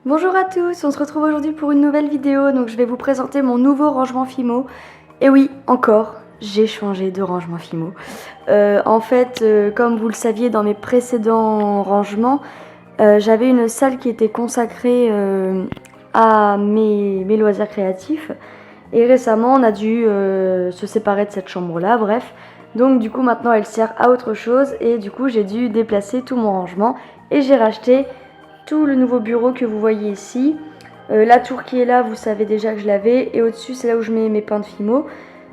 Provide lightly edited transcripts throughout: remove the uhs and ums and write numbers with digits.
Bonjour à tous, on se retrouve aujourd'hui pour une nouvelle vidéo. Donc je vais vous présenter mon nouveau rangement Fimo. Et oui, encore, j'ai changé de rangement Fimo. Comme vous le saviez dans mes précédents rangements, j'avais une salle qui était consacrée à mes loisirs créatifs. Et récemment, on a dû se séparer de cette chambre-là, bref. Donc du coup, maintenant, elle sert à autre chose. Et du coup, j'ai dû déplacer tout mon rangement. Et j'ai racheté tout le nouveau bureau que vous voyez ici. La tour qui est là, vous savez déjà que je l'avais. Et au-dessus, c'est là où je mets mes pains de Fimo.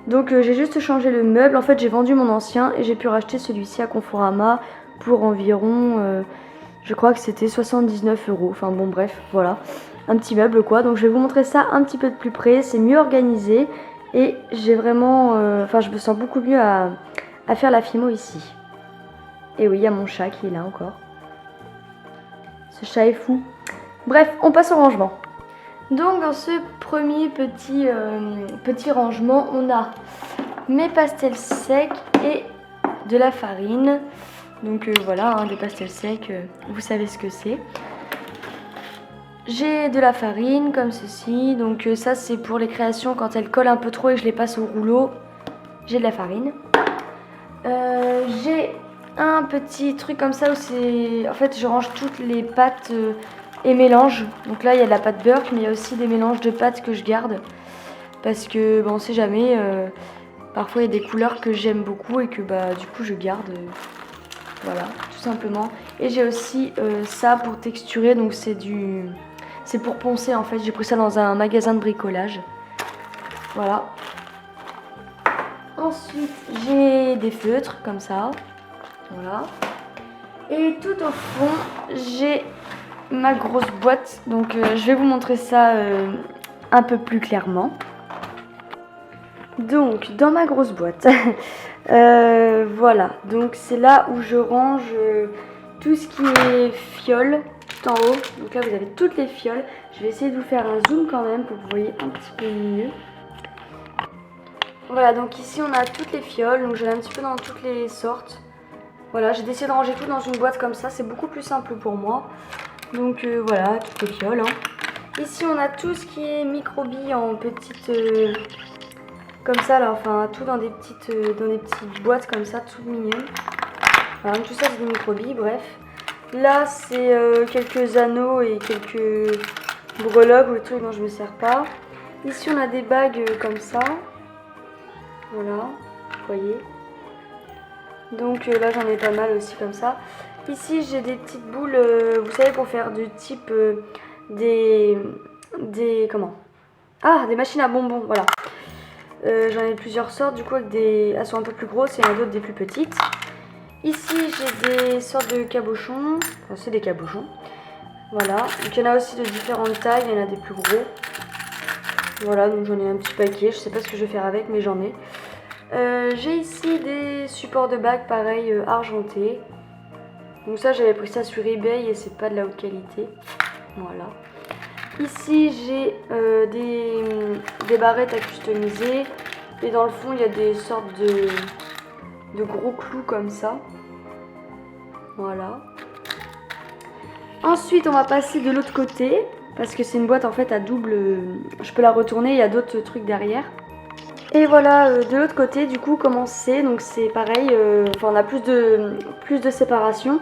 Donc j'ai juste changé le meuble. En fait, j'ai vendu mon ancien et j'ai pu racheter celui-ci à Conforama pour environ, je crois que c'était 79 €. Enfin bon, bref, voilà. Un petit meuble quoi. Donc je vais vous montrer ça un petit peu de plus près. C'est mieux organisé et j'ai vraiment... je me sens beaucoup mieux à faire la Fimo ici. Et oui, il y a mon chat qui est là encore. Ce chat est fou. Bref, on passe au rangement. Donc dans ce premier petit rangement, on a mes pastels secs et de la farine. Donc voilà, des pastels secs, vous savez ce que c'est. J'ai de la farine comme ceci. Donc ça c'est pour les créations quand elles collent un peu trop et que je les passe au rouleau. J'ai de la farine. J'ai un petit truc comme ça où c'est... En fait je range toutes les pâtes et mélanges. Donc là il y a de la pâte Burke, mais il y a aussi des mélanges de pâtes que je garde. Parce que on sait jamais, parfois il y a des couleurs que j'aime beaucoup et que du coup je garde. Voilà, tout simplement. Et j'ai aussi ça pour texturer, donc c'est pour poncer en fait. J'ai pris ça dans un magasin de bricolage. Voilà. Ensuite, j'ai des feutres comme ça. Voilà. Et tout au fond, j'ai ma grosse boîte. Donc, je vais vous montrer ça un peu plus clairement. Donc, dans ma grosse boîte, voilà. Donc, c'est là où je range tout ce qui est fioles tout en haut. Donc là, vous avez toutes les fioles. Je vais essayer de vous faire un zoom quand même pour que vous voyez un petit peu mieux. Voilà, donc ici on a toutes les fioles, donc j'en ai un petit peu dans toutes les sortes. Voilà, j'ai décidé de ranger tout dans une boîte comme ça, c'est beaucoup plus simple pour moi. Donc voilà, toutes les fioles. Ici on a tout ce qui est microbilles en petites... comme ça là, enfin tout dans des petites boîtes comme ça, toutes mignonnes. Voilà, tout ça c'est des microbilles, bref. Là c'est quelques anneaux et quelques breloques ou des trucs dont je ne me sers pas. Ici on a des bagues comme ça. Voilà, vous voyez. Donc là j'en ai pas mal aussi comme ça. Ici j'ai des petites boules, vous savez, pour faire du type des machines à bonbons, voilà. J'en ai plusieurs sortes du coup avec elles sont un peu plus grosses et il y en a d'autres des plus petites. Ici j'ai des sortes de cabochons, enfin c'est des cabochons. Voilà, donc il y en a aussi de différentes tailles, il y en a des plus gros. Voilà, donc j'en ai un petit paquet, je sais pas ce que je vais faire avec mais j'en ai. J'ai ici des supports de bagues pareil argentés. Donc ça j'avais pris ça sur eBay et c'est pas de la haute qualité. Voilà. Ici j'ai des barrettes à customiser. Et dans le fond il y a des sortes de gros clous comme ça. Voilà. Ensuite on va passer de l'autre côté. Parce que c'est une boîte en fait à double... je peux la retourner, il y a d'autres trucs derrière. Et voilà, de l'autre côté, du coup, comment c'est? Donc c'est pareil, on a plus de séparation.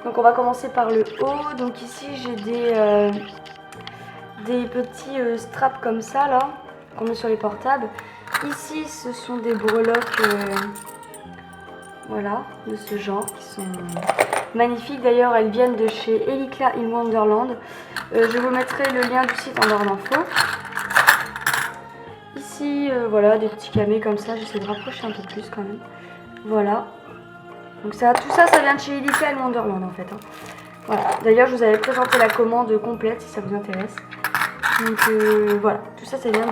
Donc on va commencer par le haut. Donc ici, j'ai des petits straps comme ça, là, qu'on met sur les portables. Ici, ce sont des breloques, voilà, de ce genre, qui sont magnifiques. D'ailleurs, elles viennent de chez Elikla in Wonderland. Je vous mettrai le lien du site en barre d'infos. Ici, voilà, des petits camés comme ça. J'essaie de rapprocher un peu plus quand même. Voilà. Donc ça, tout ça, ça vient de chez Elikla in Wonderland en fait. Voilà. D'ailleurs, je vous avais présenté la commande complète si ça vous intéresse. Donc voilà, tout ça, ça vient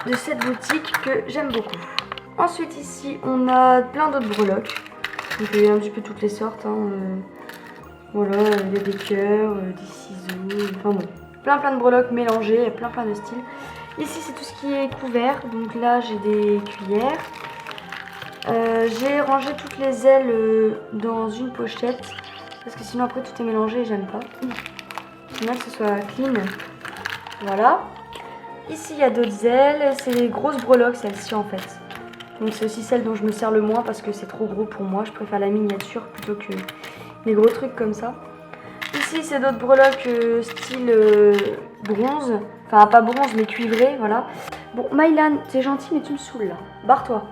de cette boutique que j'aime beaucoup. Ensuite, ici, on a plein d'autres breloques. Donc il y a un petit peu toutes les sortes. Voilà, il y a des cœurs, des ciseaux, enfin bon. Plein de breloques mélangées, plein de styles. Ici c'est tout ce qui est couvert, donc là j'ai des cuillères. J'ai rangé toutes les ailes dans une pochette. parce que sinon après tout est mélangé et j'aime pas. J'aime bien que ce soit clean. Voilà. Ici il y a d'autres ailes, c'est les grosses breloques celles-ci en fait. Donc c'est aussi celle dont je me sers le moins parce que c'est trop gros pour moi, je préfère la miniature plutôt que les gros trucs comme ça. Ici c'est d'autres breloques style bronze, enfin pas bronze mais cuivré, voilà. Bon Mylan, t'es gentil mais tu me saoules là, barre-toi.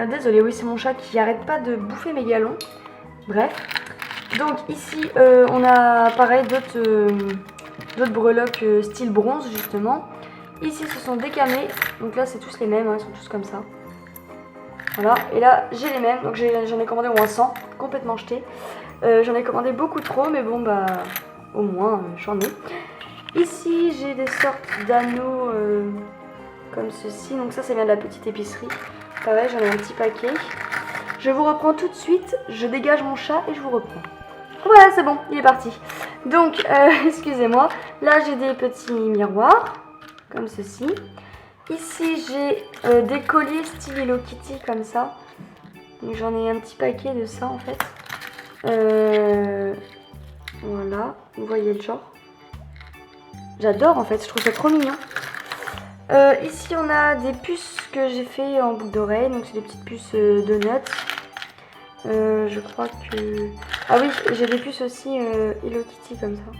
Désolée, oui c'est mon chat qui arrête pas de bouffer mes galons. Bref, donc ici on a pareil d'autres breloques style bronze justement. Ici ce sont des camés, donc là c'est tous les mêmes, hein, ils sont tous comme ça. Voilà, et là j'ai les mêmes, donc j'en ai commandé au moins 100, complètement jeté. J'en ai commandé beaucoup trop, mais bon bah au moins j'en ai. Ici j'ai des sortes d'anneaux comme ceci, donc ça vient de la petite épicerie. Pareil, j'en ai un petit paquet. Je vous reprends tout de suite, je dégage mon chat et je vous reprends. Voilà, c'est bon, il est parti. Donc, excusez-moi, là j'ai des petits miroirs, comme ceci. Ici j'ai des colliers style Hello Kitty, comme ça. Donc j'en ai un petit paquet de ça en fait. Voilà, vous voyez le genre. J'adore en fait, je trouve ça trop mignon. Ici on a des puces que j'ai fait en boucle d'oreille, donc c'est des petites puces donuts. Je crois que... Ah oui, j'ai des puces aussi Hello Kitty comme ça.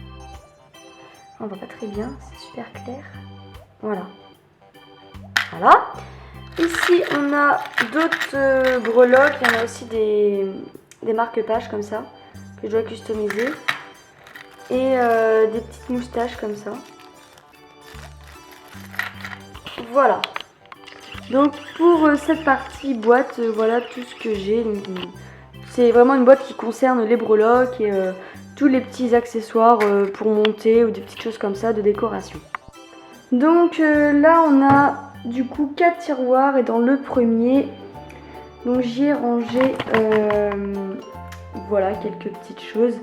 On voit pas très bien, c'est super clair. Voilà. Voilà. Ici on a d'autres breloques, il y en a aussi des marque-pages comme ça, que je dois customiser. Et des petites moustaches comme ça. Voilà. Donc pour cette partie boîte, voilà tout ce que j'ai. C'est vraiment une boîte qui concerne les breloques et tous les petits accessoires pour monter ou des petites choses comme ça de décoration. Donc là on a du coup 4 tiroirs et dans le premier, donc j'y ai rangé voilà quelques petites choses.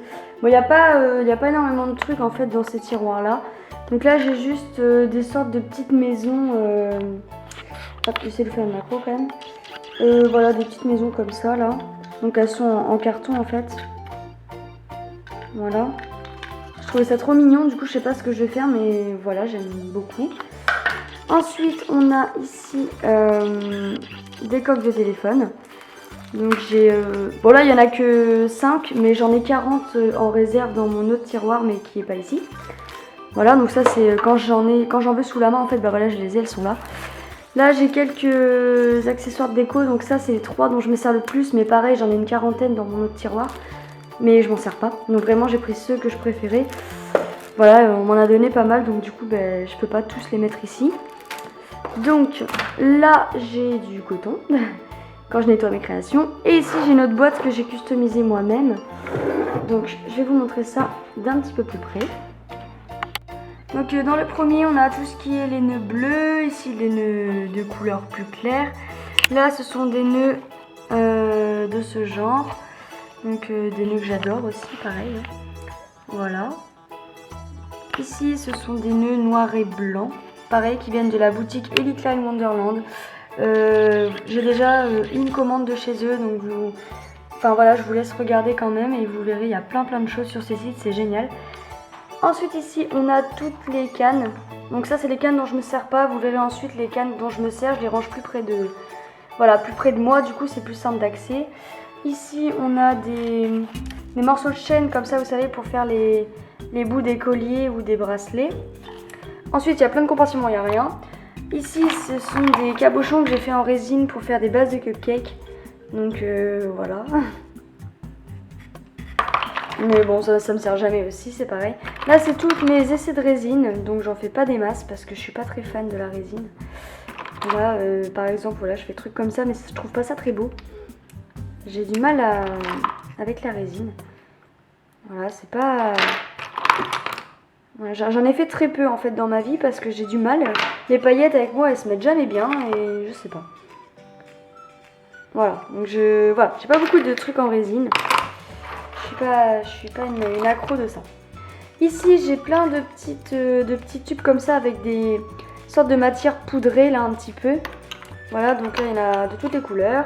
Bon, il n'y a pas énormément de trucs en fait dans ces tiroirs là. Donc là j'ai juste des sortes de petites maisons. Hop, j'essaie de faire le macro quand même. Voilà des petites maisons comme ça là. Donc elles sont en carton en fait. Voilà. Je trouvais ça trop mignon, du coup je sais pas ce que je vais faire mais voilà j'aime beaucoup. Ensuite on a ici des coques de téléphone. Donc j'ai... Bon là il n'y en a que 5 mais j'en ai 40 en réserve dans mon autre tiroir mais qui est pas ici. Voilà donc ça c'est quand j'en veux sous la main en fait, bah voilà je les ai, elles sont là. Là j'ai quelques accessoires de déco, donc ça c'est les 3 dont je me sers le plus mais pareil j'en ai une quarantaine dans mon autre tiroir. Mais je m'en sers pas, donc vraiment j'ai pris ceux que je préférais. Voilà on m'en a donné pas mal donc du coup bah, je peux pas tous les mettre ici. Donc là j'ai du coton quand je nettoie mes créations. Et ici j'ai une autre boîte que j'ai customisée moi-même. Donc je vais vous montrer ça d'un petit peu plus près. Donc dans le premier on a tout ce qui est les nœuds bleus, ici des nœuds de couleur plus claire. Là ce sont des nœuds de ce genre. Donc des nœuds que j'adore aussi, pareil. Voilà. Ici ce sont des nœuds noirs et blancs. Pareil qui viennent de la boutique Elite Line Wonderland. J'ai déjà une commande de chez eux donc enfin voilà je vous laisse regarder quand même et vous verrez il y a plein de choses sur ces sites, c'est génial. Ensuite ici on a toutes les cannes, donc ça c'est les cannes dont je me sers pas, vous verrez ensuite les cannes dont je me sers, je les range plus près de, voilà, plus près de moi, du coup c'est plus simple d'accès. Ici on a des morceaux de chaîne comme ça vous savez pour faire les bouts des colliers ou des bracelets. Ensuite il y a plein de compartiments, il n'y a rien. Ici ce sont des cabochons que j'ai fait en résine pour faire des bases de cupcakes. Donc voilà. Mais bon ça me sert jamais aussi, c'est pareil. Là c'est toutes mes essais de résine, donc j'en fais pas des masses parce que je suis pas très fan de la résine. Là par exemple voilà je fais des trucs comme ça mais je trouve pas ça très beau. J'ai du mal avec la résine. Voilà c'est pas... J'en ai fait très peu en fait dans ma vie parce que j'ai du mal. Les paillettes avec moi elles se mettent jamais bien et je sais pas. Voilà, donc j'ai pas beaucoup de trucs en résine. Je suis pas une accro de ça. Ici j'ai plein de petits tubes comme ça avec des sortes de matières poudrées là un petit peu. Voilà donc là il y en a de toutes les couleurs.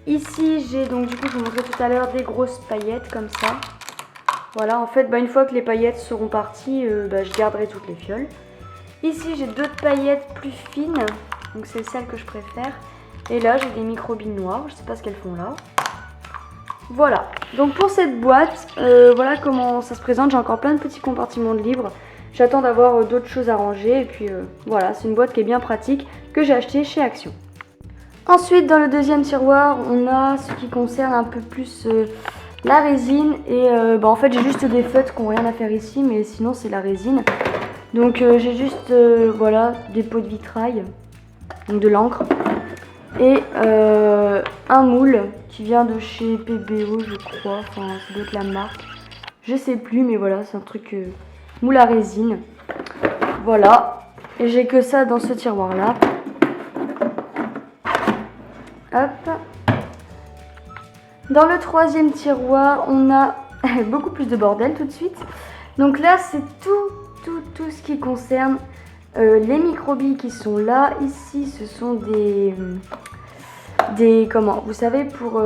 Ici j'ai donc du coup je vous montrais tout à l'heure des grosses paillettes comme ça. Voilà, en fait une fois que les paillettes seront parties, je garderai toutes les fioles. Ici j'ai d'autres paillettes plus fines, donc c'est celles que je préfère. Et là j'ai des micro-billes noires, je sais pas ce qu'elles font là. Voilà, donc pour cette boîte, voilà comment ça se présente. J'ai encore plein de petits compartiments de livres. J'attends d'avoir d'autres choses à ranger. Et puis voilà, c'est une boîte qui est bien pratique que j'ai achetée chez Action. Ensuite, dans le deuxième tiroir, on a ce qui concerne un peu plus la résine. Et en fait, j'ai juste des feutres qui n'ont rien à faire ici, mais sinon c'est la résine. Donc j'ai juste voilà, des pots de vitrail, donc de l'encre. Et un moule qui vient de chez PBO, je crois. Enfin, ça doit être la marque. Je sais plus, mais voilà, c'est un truc moule à résine. Voilà. Et j'ai que ça dans ce tiroir-là. Hop. Dans le troisième tiroir, on a beaucoup plus de bordel tout de suite. Donc là, c'est tout ce qui concerne les micro-billes qui sont là. Ici, ce sont comment, vous savez, pour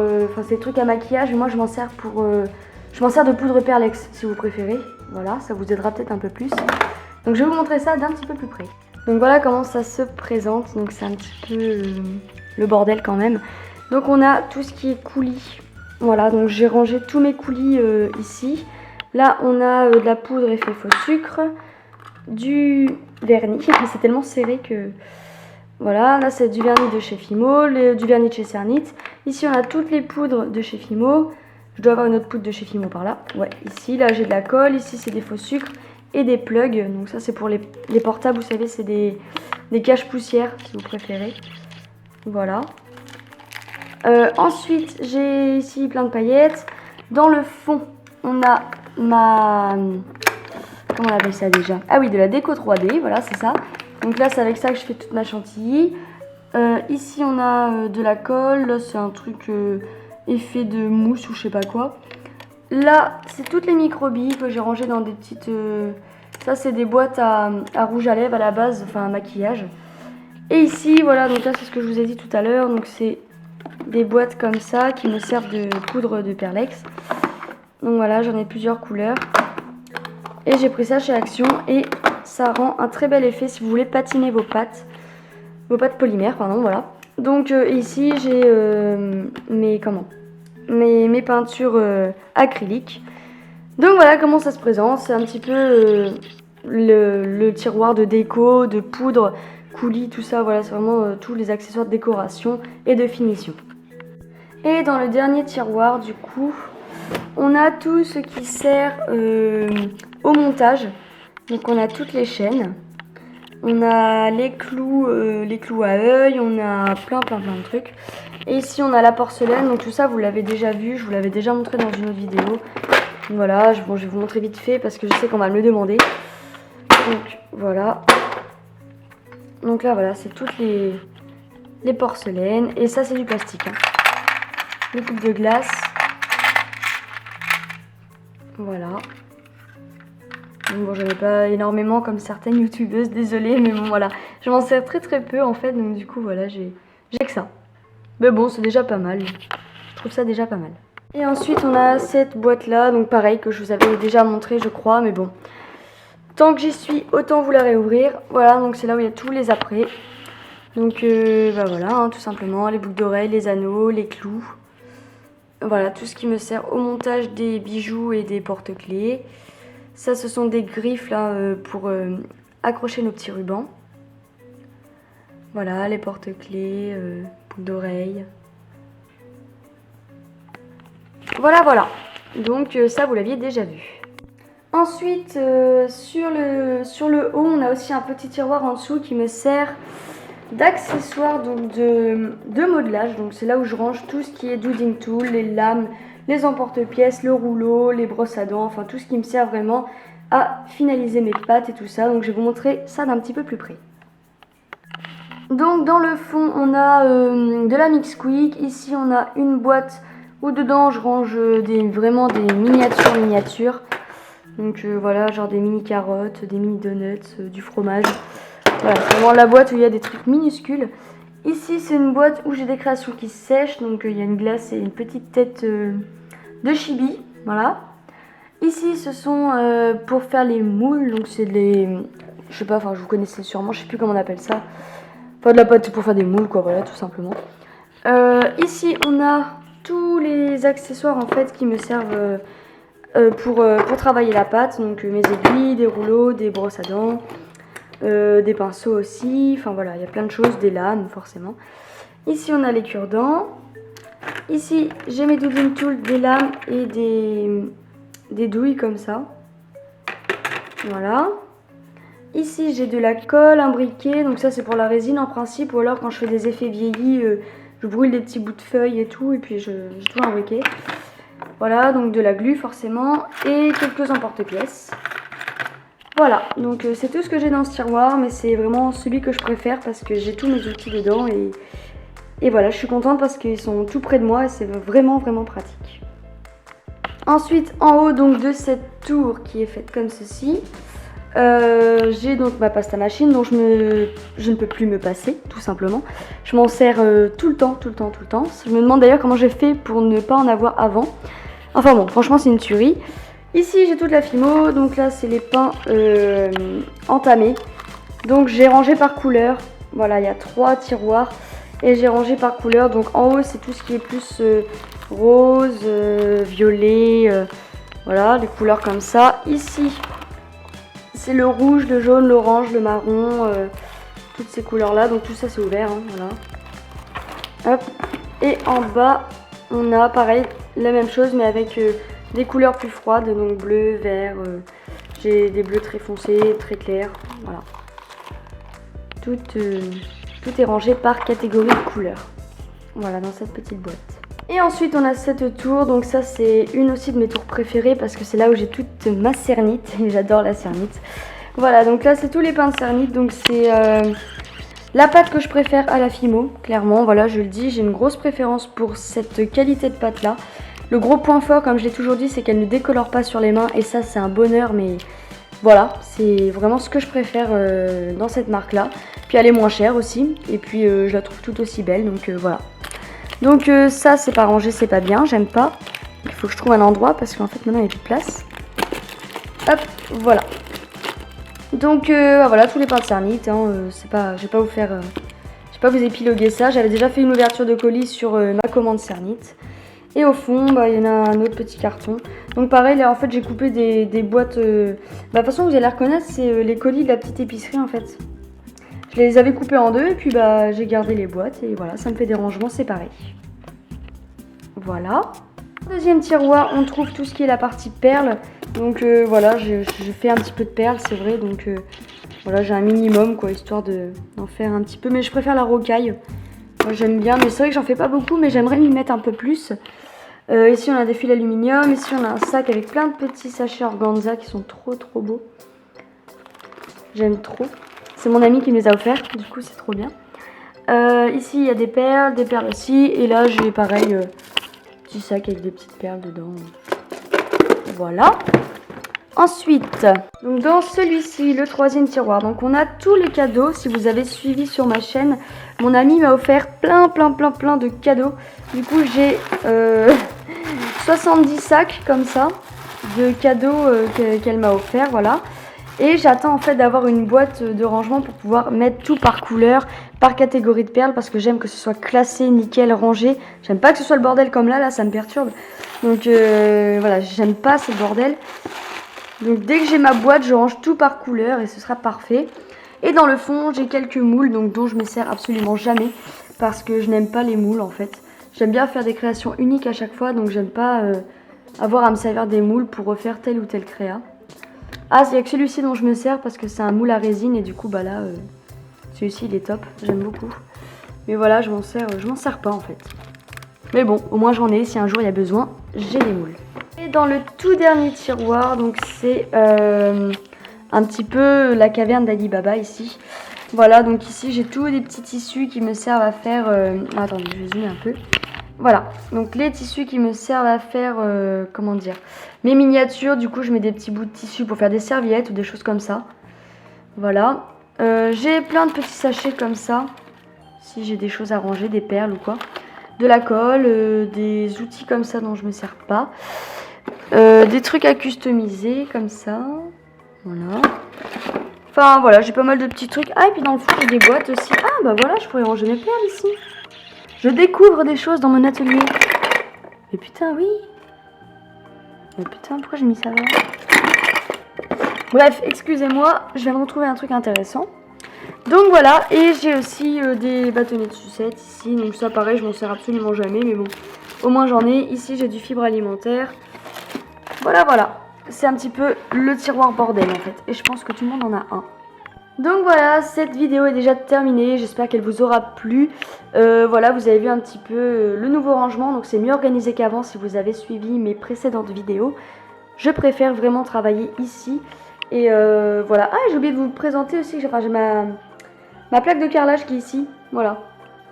ces trucs à maquillage. Moi je m'en sers pour je m'en sers de poudre perlex si vous préférez. Voilà, ça vous aidera peut-être un peu plus. Donc je vais vous montrer ça d'un petit peu plus près. Donc voilà comment ça se présente. Donc c'est un petit peu le bordel quand même. Donc on a tout ce qui est coulis. Voilà, donc j'ai rangé tous mes coulis ici. Là on a de la poudre effet faux sucre, du vernis. C'est tellement serré que voilà, là c'est du vernis de chez Fimo, du vernis de chez Cernit. Ici on a toutes les poudres de chez Fimo. Je dois avoir une autre poudre de chez Fimo par là. Ouais, ici, là j'ai de la colle, ici c'est des faux sucres et des plugs. Donc ça c'est pour les portables, vous savez, c'est des cache-poussières si vous préférez. Voilà. Ensuite j'ai ici plein de paillettes. Dans le fond, on a comment on appelle ça déjà? Ah oui, de la déco 3D, voilà c'est ça. Donc là c'est avec ça que je fais toute ma chantilly. Ici on a de la colle, là c'est un truc effet de mousse ou je sais pas quoi. Là c'est toutes les micro-billes que j'ai rangées dans des petites... ça c'est des boîtes à rouge à lèvres à la base, enfin un maquillage. Et ici voilà, donc là c'est ce que je vous ai dit tout à l'heure, donc c'est des boîtes comme ça qui me servent de poudre de perlex. Donc voilà, j'en ai plusieurs couleurs. Et j'ai pris ça chez Action et ça rend un très bel effet si vous voulez patiner vos pâtes polymères, pardon, voilà. Donc ici j'ai mes peintures acryliques. Donc voilà comment ça se présente, c'est un petit peu le tiroir de déco, de poudre, coulis, tout ça, voilà, c'est vraiment tous les accessoires de décoration et de finition. Et dans le dernier tiroir du coup, on a tout ce qui sert au montage. Donc on a toutes les chaînes, on a les clous à œil, on a plein de trucs. Et ici on a la porcelaine, donc tout ça vous l'avez déjà vu, je vous l'avais déjà montré dans une autre vidéo. Donc voilà, je vais vous montrer vite fait parce que je sais qu'on va me le demander. Donc voilà. Donc là voilà, c'est toutes les porcelaines. Et ça c'est du plastique. Hein. Les coupes de glace. Voilà. Donc bon, j'en ai pas énormément comme certaines youtubeuses, désolée, mais bon voilà. Je m'en sers très peu en fait, donc du coup voilà, j'ai que ça. Mais bon, c'est déjà pas mal. Je trouve ça déjà pas mal. Et ensuite on a cette boîte là, donc pareil que je vous avais déjà montré je crois, mais bon. Tant que j'y suis, autant vous la réouvrir. Voilà, donc c'est là où il y a tous les après. Donc voilà, hein, tout simplement, les boucles d'oreilles, les anneaux, les clous. Voilà, tout ce qui me sert au montage des bijoux et des porte-clés. Ça, ce sont des griffes là pour accrocher nos petits rubans. Voilà, les porte-clés, boucles d'oreilles. Voilà. Donc ça, vous l'aviez déjà vu. Ensuite, sur le haut, on a aussi un petit tiroir en dessous qui me sert d'accessoires, donc de modelage. Donc c'est là où je range tout ce qui est doodling tool, les lames, les emporte-pièces, le rouleau, les brosses à dents, enfin tout ce qui me sert vraiment à finaliser mes pâtes et tout ça. Donc je vais vous montrer ça d'un petit peu plus près. Donc dans le fond, on a de la Mix Quick. Ici, on a une boîte où dedans je range vraiment des miniatures. Donc voilà, genre des mini carottes, des mini donuts, du fromage. Voilà, c'est vraiment la boîte où il y a des trucs minuscules. Ici c'est une boîte où j'ai des créations qui sèchent, donc il y a une glace et une petite tête de chibi, voilà. Ici ce sont pour faire les moules, donc c'est des... Je sais pas, enfin vous connaissez sûrement, je sais plus comment on appelle ça. Enfin de la pâte pour faire des moules quoi, voilà tout simplement. Ici on a tous les accessoires en fait qui me servent pour travailler la pâte. Donc mes aiguilles, des rouleaux, des brosses à dents, des pinceaux aussi. Enfin voilà, il y a plein de choses, des lames forcément. Ici on a les cure-dents. Ici j'ai mes doodling tools, des lames et des douilles comme ça. Voilà. Ici j'ai de la colle, un briquet, donc ça c'est pour la résine en principe, ou alors quand je fais des effets vieillis, je brûle des petits bouts de feuilles et tout, et puis j'ai tout un briquet. Voilà, donc de la glu forcément, et quelques emporte-pièces. Voilà, donc c'est tout ce que j'ai dans ce tiroir, mais c'est vraiment celui que je préfère parce que j'ai tous mes outils dedans, et voilà, je suis contente parce qu'ils sont tout près de moi et c'est vraiment pratique. Ensuite, en haut donc de cette tour qui est faite comme ceci, j'ai donc ma pasta machine dont je ne peux plus me passer, tout simplement. Je m'en sers tout le temps. Je me demande d'ailleurs comment j'ai fait pour ne pas en avoir avant. Enfin bon, franchement c'est une tuerie. Ici j'ai toute la Fimo, donc là c'est les pains entamés. Donc j'ai rangé par couleur, voilà il y a 3 tiroirs et j'ai rangé par couleur. Donc en haut c'est tout ce qui est plus rose, violet, voilà les couleurs comme ça. Ici c'est le rouge, le jaune, l'orange, le marron, toutes ces couleurs là, donc tout ça c'est ouvert, hein, voilà. Hop. Et en bas on a pareil la même chose mais avec des couleurs plus froides, donc bleu, vert, j'ai des bleus très foncés, très clairs, voilà. Tout est rangé par catégorie de couleurs, voilà dans cette petite boîte. Et ensuite on a cette tour, donc ça c'est une aussi de mes tours préférées parce que c'est là où j'ai toute ma cernite et j'adore la cernite. Voilà, donc là c'est tous les pains de cernite, donc c'est la pâte que je préfère à la Fimo, clairement, voilà je le dis, j'ai une grosse préférence pour cette qualité de pâte là. Le gros point fort, comme je l'ai toujours dit, c'est qu'elle ne décolore pas sur les mains et ça c'est un bonheur, mais voilà, c'est vraiment ce que je préfère dans cette marque là. Puis elle est moins chère aussi et puis je la trouve tout aussi belle, donc voilà. Donc ça c'est pas rangé, c'est pas bien, j'aime pas. Il faut que je trouve un endroit parce qu'en fait maintenant il n'y a plus de place. Hop, voilà. Donc voilà tous les pains de cernite, hein, c'est pas, je vais pas vous faire, je vais pas vous épiloguer ça. J'avais déjà fait une ouverture de colis sur ma commande cernite. Et au fond, bah, il y en a un autre petit carton. Donc pareil, là en fait j'ai coupé des boîtes. Bah, de toute façon vous allez les reconnaître, c'est les colis de la petite épicerie en fait. Je les avais coupés en deux et puis bah, j'ai gardé les boîtes et voilà, ça me fait des rangements séparés. Voilà. Deuxième tiroir, on trouve tout ce qui est la partie perles. Donc voilà, je fais un petit peu de perles, c'est vrai. Donc voilà, j'ai un minimum quoi, histoire d'en faire un petit peu. Mais je préfère la rocaille. Moi j'aime bien, mais c'est vrai que j'en fais pas beaucoup, mais j'aimerais m'y mettre un peu plus. Ici on a des fils d'aluminium, ici on a un sac avec plein de petits sachets organza qui sont trop beaux. J'aime trop. C'est mon ami qui me les a offerts, du coup c'est trop bien. Ici il y a des perles aussi, et là j'ai pareil, petit sac avec des petites perles dedans. Voilà. Ensuite, donc dans celui-ci, le troisième tiroir, donc on a tous les cadeaux. Si vous avez suivi sur ma chaîne, mon ami m'a offert plein de cadeaux. Du coup j'ai 70 sacs comme ça de cadeaux qu'elle m'a offert, voilà. Et j'attends en fait d'avoir une boîte de rangement pour pouvoir mettre tout par couleur, par catégorie de perles, parce que j'aime que ce soit classé, nickel, rangé. J'aime pas que ce soit le bordel comme là ça me perturbe. Donc voilà, j'aime pas ce bordel. Donc dès que j'ai ma boîte, je range tout par couleur et ce sera parfait. Et dans le fond, j'ai quelques moules donc dont je me sers absolument jamais parce que je n'aime pas les moules en fait. J'aime bien faire des créations uniques à chaque fois, donc j'aime pas avoir à me servir des moules pour refaire telle ou telle créa. Ah, il y a que celui-ci dont je me sers parce que c'est un moule à résine et du coup bah là, celui-ci il est top, j'aime beaucoup. Mais voilà, je m'en sers pas en fait. Mais bon, au moins j'en ai, si un jour il y a besoin, j'ai des moules. Et dans le tout dernier tiroir, donc c'est un petit peu la caverne d'Ali Baba ici. Voilà, donc ici j'ai tous des petits tissus qui me servent à faire... attendez, je vais zoomer un peu. Voilà, donc les tissus qui me servent à faire, comment dire, mes miniatures. Du coup je mets des petits bouts de tissu pour faire des serviettes ou des choses comme ça. Voilà, j'ai plein de petits sachets comme ça. si j'ai des choses à ranger, des perles ou quoi. De la colle, des outils comme ça dont je me sers pas. Des trucs à customiser comme ça. Voilà. Enfin voilà, j'ai pas mal de petits trucs. Ah, et puis dans le fond, j'ai des boîtes aussi. Ah, bah voilà, je pourrais ranger mes perles ici. Je découvre des choses dans mon atelier. Mais putain, oui. Mais putain, pourquoi j'ai mis ça là? Bref, excusez-moi, je viens de retrouver un truc intéressant. Donc voilà, et j'ai aussi des bâtonnets de sucette ici. Donc ça, pareil, je m'en sers absolument jamais, mais bon, au moins j'en ai. Ici, j'ai du fibre alimentaire. Voilà, voilà. C'est un petit peu le tiroir bordel en fait. Et je pense que tout le monde en a un. Donc voilà, cette vidéo est déjà terminée, j'espère qu'elle vous aura plu. Voilà, vous avez vu un petit peu le nouveau rangement, donc c'est mieux organisé qu'avant si vous avez suivi mes précédentes vidéos. Je préfère vraiment travailler ici. Et voilà, ah, j'ai oublié de vous présenter aussi, j'ai ma plaque de carrelage qui est ici. Voilà,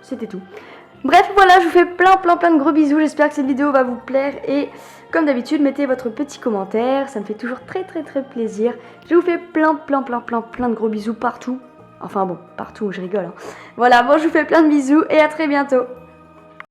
c'était tout. Bref, voilà, je vous fais plein de gros bisous, j'espère que cette vidéo va vous plaire. Et comme d'habitude, mettez votre petit commentaire, ça me fait toujours très plaisir. Je vous fais plein de gros bisous partout. Enfin bon, partout, je rigole. Hein. Voilà, bon, je vous fais plein de bisous et à très bientôt.